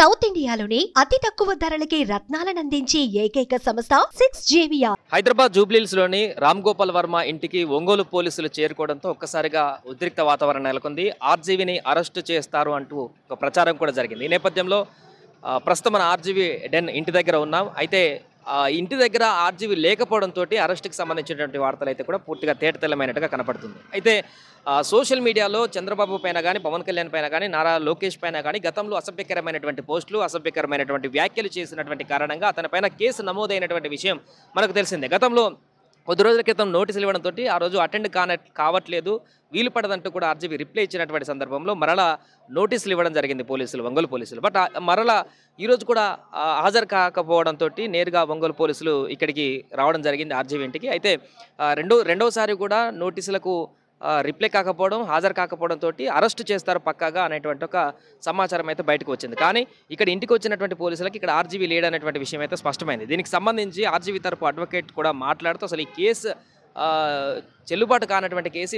South ఇండియాలోనే అతి తక్కువ ధరలకి రత్నాలనందించే ఏకైక సంస్థ 6JVR. హైదరాబాద్ జూబ్లీహిల్స్ లోని రామ్ గోపాల్ వర్మ ఇంటికి ఒంగోలు పోలీసులు చేరుకోవడంతో ఒక్కసారిగా ఉద్రిక్త వాతావరణం నెలకొంది. ఆర్జీవీని అరెస్టు చేస్తారు అంటూ ఒక ప్రచారం కూడా జరిగింది. ఈ నేపథ్యంలో ప్రస్తుతం మన ఆర్జీవీ డెన్ ఇంటి దగ్గర ఉన్నాం. అయితే ఇంటి దగ్గర ఆర్జీవీ లేకపోవడంతో అరెస్టుకి సంబంధించినటువంటి వార్తలు అయితే కూడా పూర్తిగా తేటతెల్లమైనట్టుగా కనపడుతుంది. అయితే సోషల్ మీడియాలో చంద్రబాబు పైన కానీ, పవన్ కళ్యాణ్ పైన కానీ, నారా లోకేష్ పైన కానీ గతంలో అసభ్యకరమైనటువంటి పోస్టులు, అసభ్యకరమైనటువంటి వ్యాఖ్యలు చేసినటువంటి కారణంగా అతనిపైన కేసు నమోదైనటువంటి విషయం మనకు తెలిసిందే. గతంలో కొద్ది రోజుల క్రితం నోటీసులు ఇవ్వడంతో ఆ రోజు అటెండ్ కావట్లేదు, వీలు పడదంటూ కూడా ఆర్జీవీ రిప్లై ఇచ్చినటువంటి సందర్భంలో మరలా నోటీసులు ఇవ్వడం జరిగింది పోలీసులు, ఒంగోలు పోలీసులు. బట్ మరలా ఈరోజు కూడా హాజరు కాకపోవడంతో నేరుగా ఒంగోలు పోలీసులు ఇక్కడికి రావడం జరిగింది ఆర్జీవీ ఇంటికి. అయితే రెండోసారి కూడా నోటీసులకు రిప్లై కాకపోవడం, హాజరు కాకపోవడంతో అరెస్టు చేస్తారు పక్కాగా అనేటువంటి ఒక సమాచారం అయితే బయటకు వచ్చింది. కానీ ఇక్కడ ఇంటికి వచ్చినటువంటి పోలీసులకి ఇక్కడ ఆర్జీవీ లేడనేటువంటి విషయం అయితే స్పష్టమైంది. దీనికి సంబంధించి ఆర్జీవీ తరపు అడ్వకేట్ కూడా మాట్లాడుతూ అసలు ఈ కేసు చెల్లుబాటు కానటువంటి కేసు,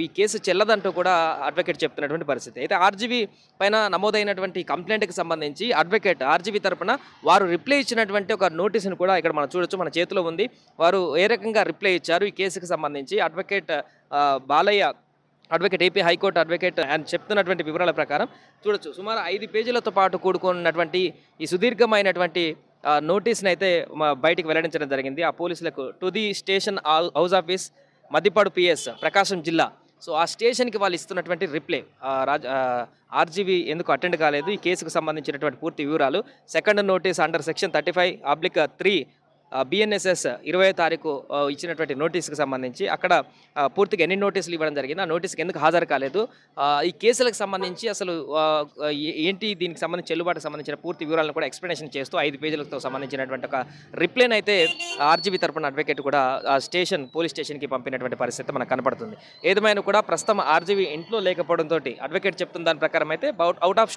ఈ కేసు చెల్లదంటూ కూడా అడ్వకేట్ చెప్తున్నటువంటి పరిస్థితి. అయితే ఆర్జీవీ పైన నమోదైనటువంటి కంప్లైంట్కి సంబంధించి అడ్వకేట్ ఆర్జీవీ తరపున వారు రిప్లై ఇచ్చినటువంటి ఒక నోటీసును కూడా ఇక్కడ మనం చూడొచ్చు, మన చేతిలో ఉంది. వారు ఏ రకంగా రిప్లై ఇచ్చారు ఈ కేసుకు సంబంధించి advocate Balayya, advocate AP high court advocate అని చెప్తున్నటువంటి వివరాల ప్రకారం చూడొచ్చు. సుమారు 5 పేజీలతో పాటు కూడుకున్నటువంటి ఈ సుదీర్ఘమైనటువంటి నోటీస్ని అయితే బయటికి వెల్లడించడం జరిగింది ఆ పోలీసులకు. To the station house office Maddipadu PS Prakasam జిల్లా. సో ఆ స్టేషన్కి వాళ్ళు ఇస్తున్నటువంటి రిప్లై, ఆర్జీవీ ఎందుకు అటెండ్ కాలేదు, ఈ కేసుకు సంబంధించినటువంటి పూర్తి వివరాలు, second notice under section 35/3 BNSS 20వ తారీఖు ఇచ్చినటువంటి నోటీస్కి సంబంధించి అక్కడ పూర్తిగా ఎన్ని నోటీసులు ఇవ్వడం జరిగింది, ఆ నోటీస్కి ఎందుకు హాజరు కాలేదు, ఈ కేసులకు సంబంధించి అసలు ఏంటి, దీనికి సంబంధించి చెల్లుబాటుకు సంబంధించిన పూర్తి వివరాలను కూడా ఎక్స్ప్లెనేషన్ చేస్తూ 5 పేజీలతో సంబంధించినటువంటి ఒక రిప్లైని అయితే ఆర్జీవీ తరపున అడ్వకేట్ కూడా పోలీస్ స్టేషన్కి పంపినటువంటి పరిస్థితి మనకు కనపడుతుంది. ఏదేమైనా కూడా ప్రస్తుతం ఆర్జీవీ ఇంట్లో లేకపోవడంతో అడ్వకేట్ చెప్తున్న దాని ప్రకారం అయితే అవుట్ ఆఫ్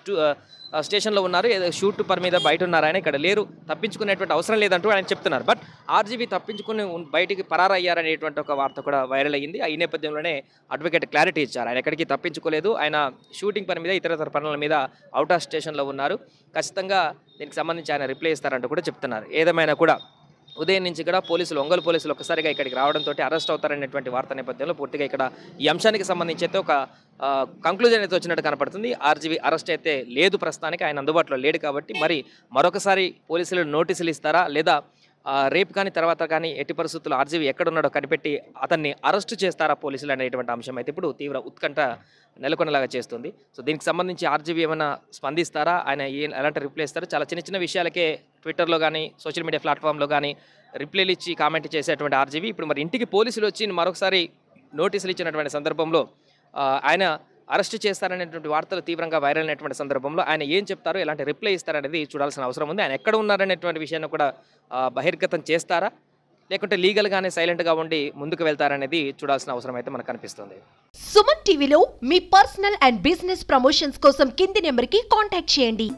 స్టేషన్లో ఉన్నారు, ఏదో షూట్ పని మీద బయట ఉన్నారు, ఆయన ఇక్కడ లేరు, తప్పించుకునేటువంటి అవసరం లేదంటూ ఆయన చెప్తున్నారు. బట్ ఆర్జీవీ తప్పించుకుని బయటికి పరారయ్యారనేటువంటి ఒక వార్త కూడా వైరల్ అయ్యింది. ఈ నేపథ్యంలోనే అడ్వకేట్ క్లారిటీ ఇచ్చారు, ఆయన ఎక్కడికి తప్పించుకోలేదు, ఆయన షూటింగ్ పని మీద, ఇతర పనుల మీద అవుట్ ఆఫ్ స్టేషన్లో ఉన్నారు, ఖచ్చితంగా దీనికి సంబంధించి ఆయన రిప్లై ఇస్తారంటూ కూడా చెప్తున్నారు. ఏదేమైనా కూడా ఉదయం నుంచి కూడా ఒంగోలు పోలీసులు ఒక్కసారిగా ఇక్కడికి రావడంతో అరెస్ట్ అవుతారనేటువంటి వార్త నేపథ్యంలో పూర్తిగా ఇక్కడ ఈ అంశానికి సంబంధించి అయితే ఒక కంక్లూజన్ అయితే వచ్చినట్టు కనపడుతుంది. ఆర్జీవీ అరెస్ట్ అయితే లేదు, ప్రస్తుతానికి ఆయన అందుబాటులో లేడు. కాబట్టి మరి మరొకసారి పోలీసులు నోటీసులు ఇస్తారా, లేదా రేపు కానీ తర్వాత కానీ ఎట్టి పరిస్థితుల్లో ఆర్జీవీ ఎక్కడున్నాడో కనిపెట్టి అతన్ని అరెస్టు చేస్తారా పోలీసులు అనేటువంటి అంశం అయితే ఇప్పుడు తీవ్ర ఉత్కంఠ నెలకొనేలాగా చేస్తుంది. సో దీనికి సంబంధించి ఆర్జీవీ ఏమైనా స్పందిస్తారా, ఆయన ఎలాంటి రిప్లై ఇస్తారో, చాలా చిన్న విషయాలకే ట్విట్టర్లో కానీ సోషల్ మీడియా ప్లాట్ఫామ్లో కానీ రిప్లైలు ఇచ్చి కామెంట్ చేసేటువంటి ఆర్జీవీ ఇప్పుడు మరి ఇంటికి పోలీసులు వచ్చి మరొకసారి నోటీసులు ఇచ్చినటువంటి సందర్భంలో ఆయన అరెస్టు చేస్తారనేటువంటి వార్తలు తీవ్రంగా వైరల్ అయినటువంటి సందర్భంలో ఆయన ఏం చెప్తారో, ఎలాంటి రిప్లై ఇస్తారనేది చూడాల్సిన అవసరం ఉంది. ఆయన ఎక్కడ ఉన్నారనేటువంటి విషయాన్ని కూడా బహిర్గతం చేస్తారా, లేకుంటే లీగల్గానే సైలెంట్గా ఉండి ముందుకు వెళ్తారనేది చూడాల్సిన అవసరం అయితే మనకు కనిపిస్తుంది. సుమన్ టీవీలో మీ పర్సనల్ అండ్ బిజినెస్ ప్రమోషన్స్ కోసం కింది నెంబర్కి కాంటాక్ట్ చేయండి.